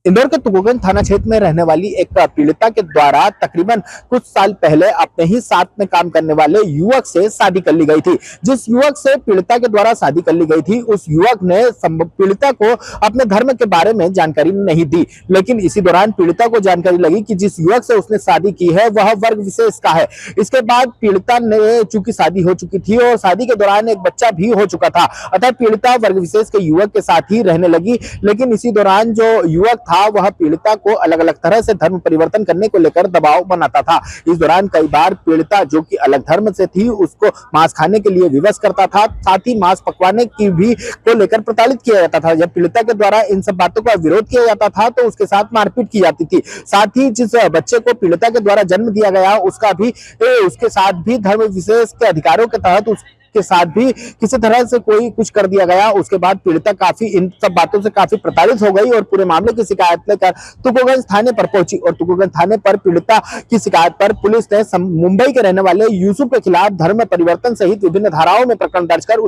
इंदौर के तुगोगंज थाना क्षेत्र में रहने वाली एक पीड़िता के द्वारा तकरीबन कुछ साल पहले अपने ही साथ में काम करने वाले युवक से शादी कर ली गई थी। जिस युवक से पीड़िता के द्वारा शादी कर ली गई थी, उस युवक ने पीड़िता को अपने धर्म के बारे में जानकारी नहीं दी। लेकिन इसी दौरान पीड़िता को जानकारी लगी कि जिस युवक से उसने शादी की है वह वर्ग विशेष का है। इसके बाद पीड़िता ने, चूंकि शादी हो चुकी थी और शादी के दौरान एक बच्चा भी हो चुका था, अतः पीड़िता वर्ग विशेष के युवक के साथ ही रहने लगी। लेकिन इसी दौरान जो युवक था वह पीड़िता को अलग अलग तरह से धर्म परिवर्तन करने को लेकर दबाव बनाता था। इस दौरान कई बार पीड़िता, जो कि अलग धर्म से थी, उसको मांस खाने के लिए विवश करता था, साथ ही मांस पकवाने की भी को लेकर प्रताड़ित किया जाता था। जब पीड़िता के द्वारा इन सब बातों का विरोध किया जाता था तो उसके साथ मारपीट की जाती थी। साथ ही जिस बच्चे को पीड़िता के द्वारा जन्म दिया गया उसके साथ भी धर्म विशेष के अधिकारों के तहत के साथ भी किसी तरह से कोई कुछ कर दिया गया। उसके बाद पीड़िता काफी इन सब बातों से काफी प्रताड़ित हो गई और पूरे मामले की शिकायत लेकर तुगोगंज थाने पर पहुंची। और तुगोगंज थाने पर पीड़िता की शिकायत पर पुलिस ने मुंबई के रहने वाले यूसुफ के खिलाफ धर्म परिवर्तन सहित विभिन्न धाराओं में प्रकरण दर्ज कर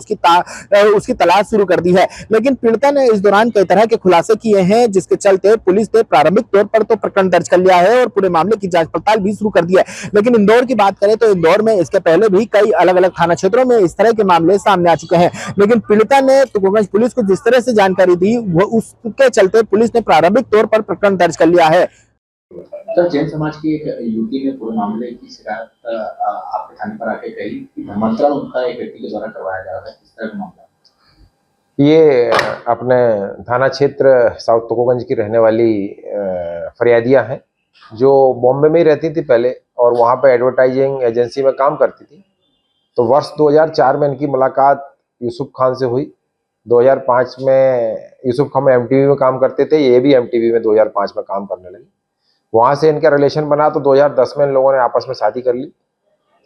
उसकी तलाश शुरू कर दी है। लेकिन पीड़िता ने इस दौरान कई तरह के खुलासे किए हैं, जिसके चलते पुलिस ने प्रारंभिक तौर पर तो प्रकरण दर्ज कर लिया है और पूरे मामले की जांच पड़ताल भी शुरू कर दी है। लेकिन इंदौर की बात करें तो इंदौर में इसके पहले भी कई अलग अलग थाना क्षेत्रों में इस तरह के मामले सामने आ चुके हैं। लेकिन पीड़िता ने तुगोगंज पुलिस को जिस तरह से जानकारी दी, वो उसके चलते पुलिस ने प्रारंभिक तौर पर प्रकरण दर्ज कर लिया है। सर, जैन समाज की एक युवती ने पूरे मामले की शिकायत आपके थाने पर आके कही कि धर्मांतरण उनका एक व्यक्ति के द्वारा करवाया जा रहा है। इस तरह का मामला ये अपने थाना क्षेत्र साउथ तुगोगंज की रहने वाली फरियादिया हैं, जो बॉम्बे में ही रहती थी पहले और वहाँ पे एडवर्टाइजिंग एजेंसी में काम करती थी। तो वर्ष 2004 में इनकी मुलाकात यूसुफ खान से हुई। 2005 में यूसुफ खान एमटीवी में काम करते थे, ये भी एमटीवी में 2005 में काम करने लगे। वहाँ से इनका रिलेशन बना तो 2010 में इन लोगों ने आपस में शादी कर ली।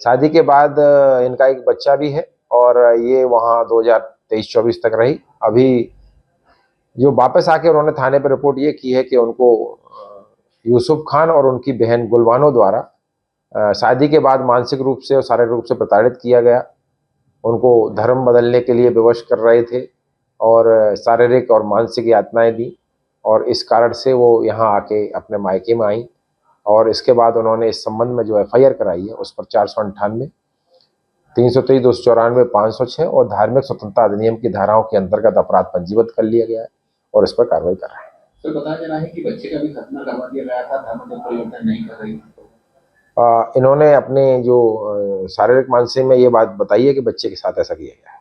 शादी के बाद इनका एक बच्चा भी है और ये वहाँ 2023-24 तक रही। अभी जो वापस आके उन्होंने थाने पर रिपोर्ट ये की है कि उनको यूसुफ खान और उनकी बहन गुलबानो द्वारा शादी के बाद मानसिक रूप से और शारीरिक रूप से प्रताड़ित किया गया। उनको धर्म बदलने के लिए विवश कर रहे थे और शारीरिक और मानसिक यातनाएं दी और इस कारण से वो यहाँ आके अपने मायके में आई। और इसके बाद उन्होंने इस संबंध में जो एफआईआर कराई है उस पर 498, 323, 294, 506 और धार्मिक स्वतंत्रता अधिनियम की धाराओं के अंतर्गत अपराध पंजीबद्ध कर लिया गया है और इस पर कार्रवाई कर रहा है। सर, बताया जा रहा है कि बच्चे का भी खतना करवा दिया गया था, धर्म परिवर्तन नहीं कर रही थी। इन्होंने अपने जो शारीरिक मानसिक में ये बात बताई है कि बच्चे के साथ ऐसा किया गया है।